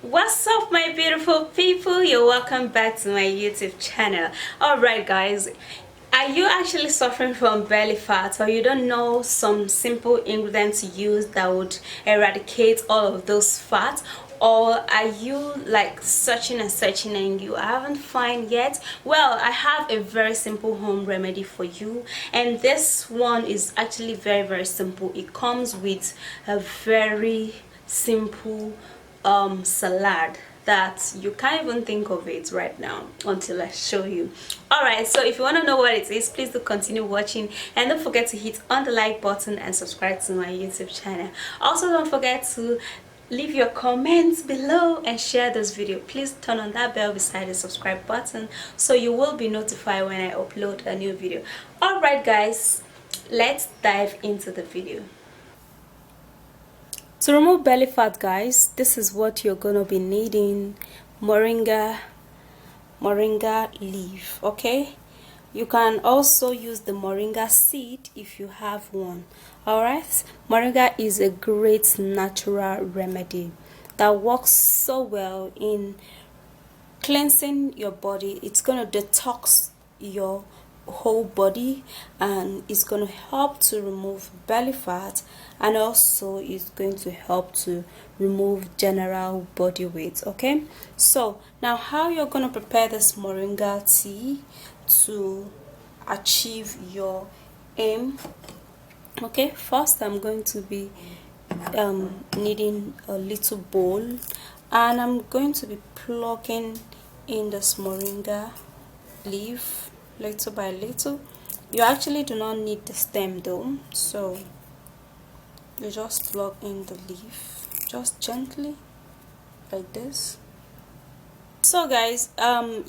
What's up, my beautiful people? You're welcome back to my YouTube channel. Alright guys, are you actually suffering from belly fat, or you don't know some simple ingredients to use that would eradicate all of those fats? Or are you like searching and you haven't found yet? Well, I have a very simple home remedy for you, and this one is actually very simple. It comes with a very simple salad that you can't even think of it right now until I show you. Alright, so if you want to know what it is, please do continue watching, and don't forget to hit on the like button and subscribe to my YouTube channel. Also, don't forget to leave your comments below and share this video. Please turn on that bell beside the subscribe button so you will be notified when I upload a new video. Alright guys, let's dive into the video. To remove belly fat, guys, this is what you're gonna be needing. Moringa leaf. Okay, you can also use the moringa seed if you have one. All right, moringa is a great natural remedy that works so well in cleansing your body. It's gonna detox your whole body, and it's going to help to remove belly fat, and also it's going to help to remove general body weight. Okay, so now how you're going to prepare this moringa tea to achieve your aim. Okay, first I'm going to be needing a little bowl, and I'm going to be plucking in this moringa leaf little by little. You actually do not need the stem though, so you just plug in the leaf just gently like this. So guys,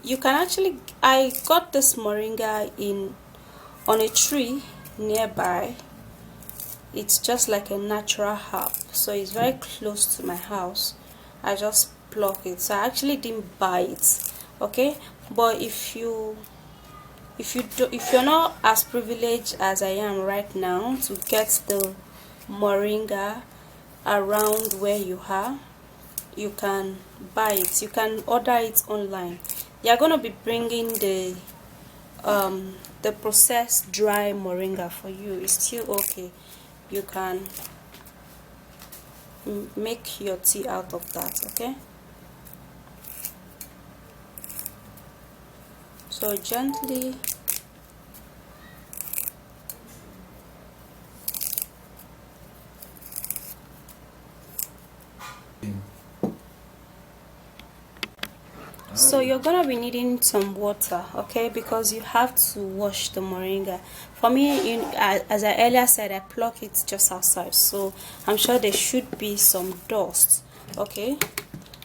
you can actually, I got this moringa on a tree nearby. It's just like a natural herb, so it's very close to my house. I just pluck it, so I actually didn't buy it. Okay, but if you're not as privileged as I am right now to get the moringa around where you are, you can buy it. You can order it online. They are going to be bringing the processed dry moringa for you. It's still okay. You can make your tea out of that. Okay, so gently so you're gonna be needing some water, okay, because you have to wash the moringa. For me, as I earlier said, I pluck it just outside, so I'm sure there should be some dust, okay,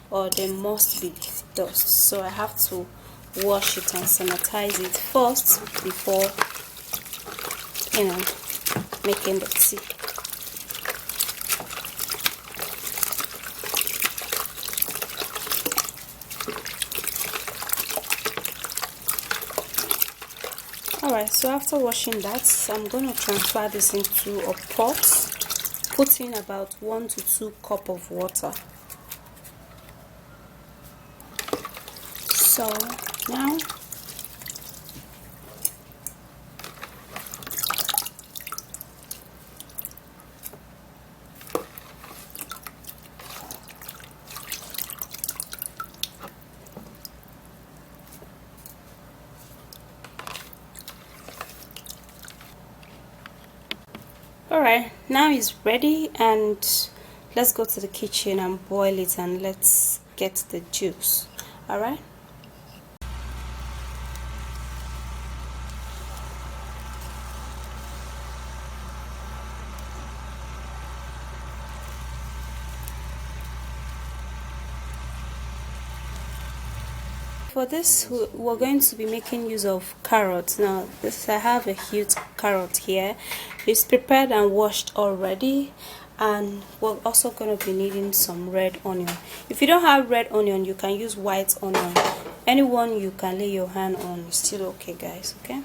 or there must be dust, so I have to wash it and sanitize it first before making the tea. Alright, so after washing that, I'm going to transfer this into a pot, put in about 1 to 2 cups of water. So now alright, now it's ready, and let's go to the kitchen and boil it, and let's get the juice. Alright, for this we're going to be making use of carrots. Now this, I have a huge carrot here. It's prepared and washed already, and we're also going to be needing some red onion. If you don't have red onion, you can use white onion. Anyone you can lay your hand on is still okay, guys. Okay,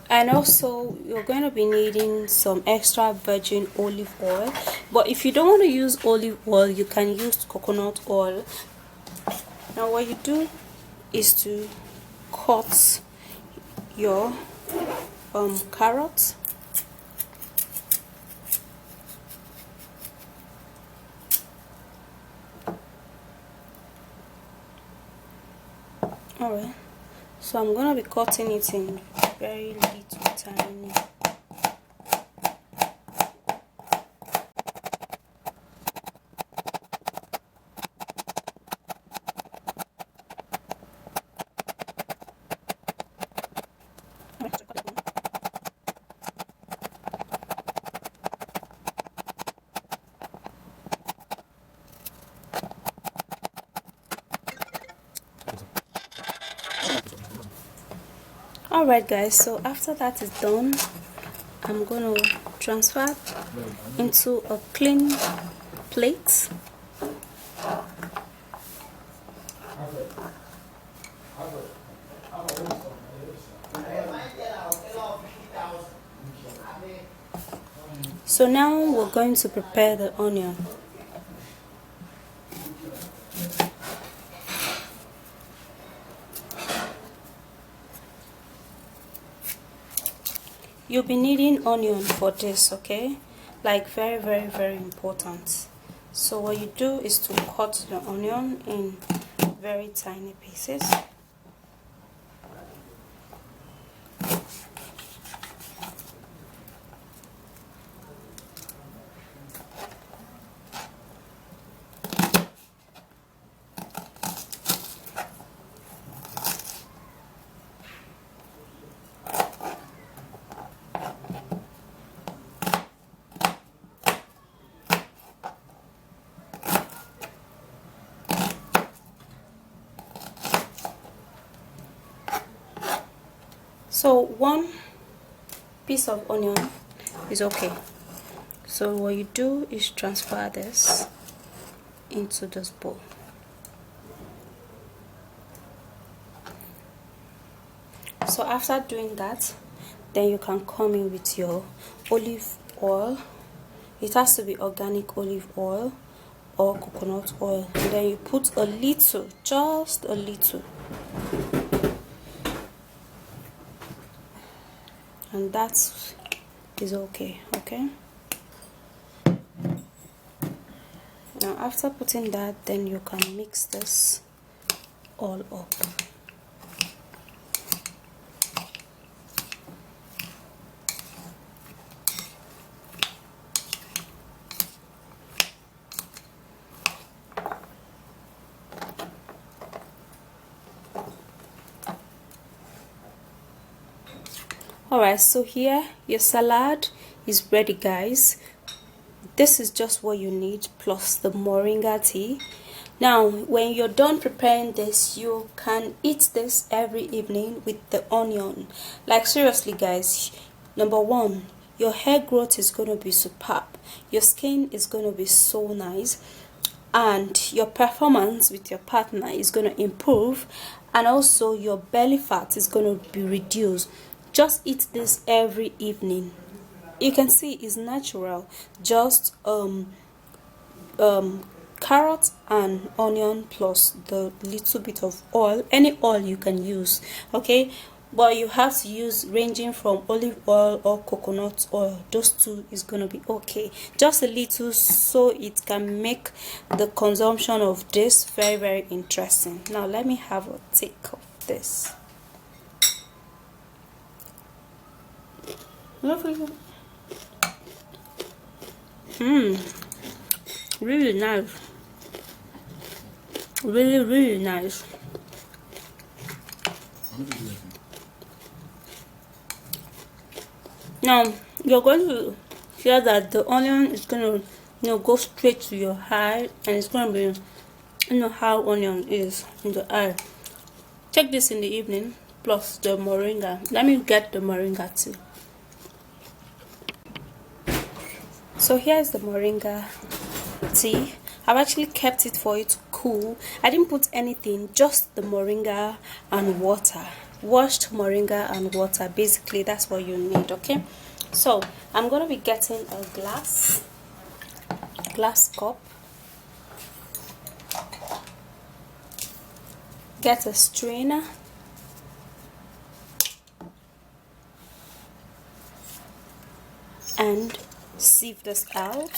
And also you're going to be needing some extra virgin olive oil, but if you don't want to use olive oil, you can use coconut oil. Now what you do is to cut your carrots. Alright, so I'm gonna be cutting it in very little tiny. Alright guys, so after that is done, I'm going to transfer into a clean plate. So now we're going to prepare the onion. You'll be needing onion for this, okay? Like very important. So what you do is to cut the onion in very tiny pieces. So one piece of onion is okay. So what you do is transfer this into this bowl. So after doing that, then you can come in with your olive oil. It has to be organic olive oil or coconut oil. And then you put a little, just a little. And that is okay. Now after putting that, then you can mix this all up. Alright, so here your salad is ready guys. This is just what you need plus the moringa tea. Now when you're done preparing this, you can eat this every evening with the onion. Like seriously guys, number one, your hair growth is going to be superb, your skin is going to be so nice, and your performance with your partner is going to improve, and also your belly fat is going to be reduced. Just eat this every evening. You can see it's natural, just carrot and onion plus the little bit of oil, any oil you can use, okay? But you have to use ranging from olive oil or coconut oil. Those two is gonna be okay, just a little, so it can make the consumption of this very interesting. Now let me have a take of this. Really nice, really nice. Now you're going to hear that the onion is going to go straight to your eye, and it's going to be, how onion is in the eye. Take this in the evening plus the moringa. Let me get the moringa too. So here's the moringa tea. I've actually kept it for it to cool. I didn't put anything, just the moringa and water. washed moringa and water. Basically that's what you need. Okay, so I'm gonna be getting a glass cup. Get a strainer and sieve this out.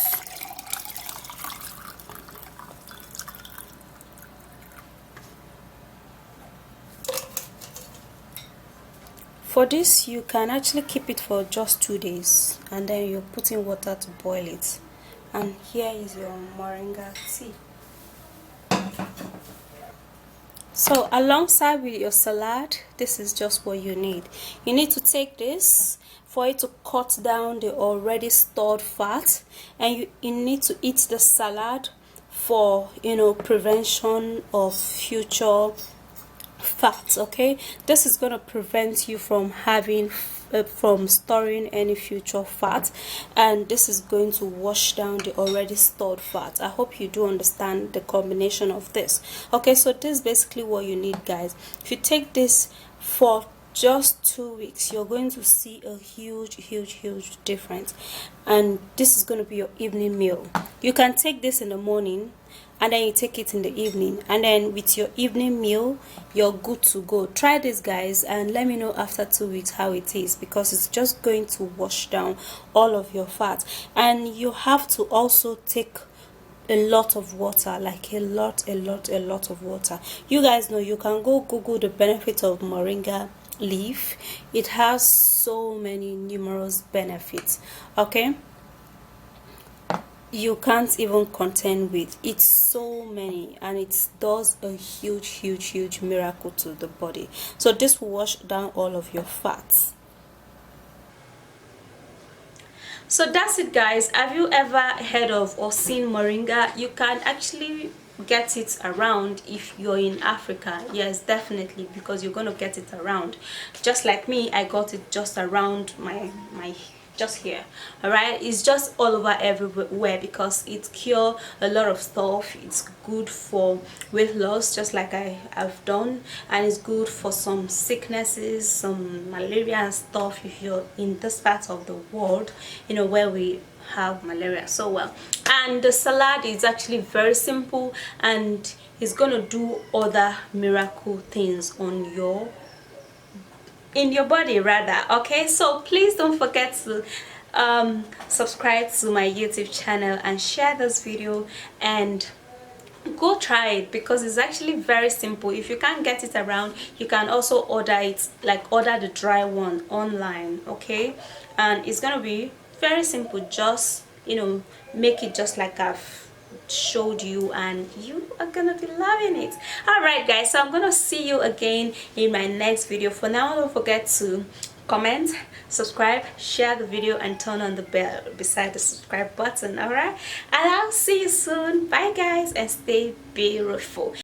For this, you can actually keep it for just 2 days and then you put in water to boil it. And here is your moringa tea. So alongside with your salad, this is just what you need. You need to take this for it to cut down the already stored fat, and you need to eat the salad for prevention of future fats. Okay, this is going to prevent you from having from storing any future fat, and this is going to wash down the already stored fat. I hope you do understand the combination of this. Okay, so this is basically what you need, guys. If you take this for just 2 weeks, you're going to see a huge difference, and this is going to be your evening meal. You can take this in the morning and then you take it in the evening, and then with your evening meal you're good to go. Try this, guys, and let me know after 2 weeks how it is, because it's just going to wash down all of your fat. And you have to also take a lot of water, like a lot of water. You guys know, you can go Google the benefits of moringa leaf. It has so many numerous benefits. Okay, you can't even contend with it's so many, and it does a huge miracle to the body. So this will wash down all of your fats. So that's it, guys. Have you ever heard of or seen moringa? You can actually get it around if you're in Africa. Yes, definitely, because you're gonna get it around. Just like me, I got it just around my just here. All right, it's just all over everywhere because it cure a lot of stuff. It's good for weight loss, just like I have done, and it's good for some sicknesses, some malaria and stuff, if you're in this part of the world, where we have malaria so well. And the salad is actually very simple, and it's gonna do other miracle things on your body rather. Okay, so please don't forget to subscribe to my YouTube channel and share this video, and go try it, because it's actually very simple. If you can't get it around, you can also order it, like order the dry one online. Okay, and it's gonna be very simple. Just make it just like I've showed you, and you are gonna be loving it. All right, guys, so I'm gonna see you again in my next video. For now, don't forget to comment, subscribe, share the video, and turn on the bell beside the subscribe button. All right, and I'll see you soon. Bye, guys, and stay beautiful.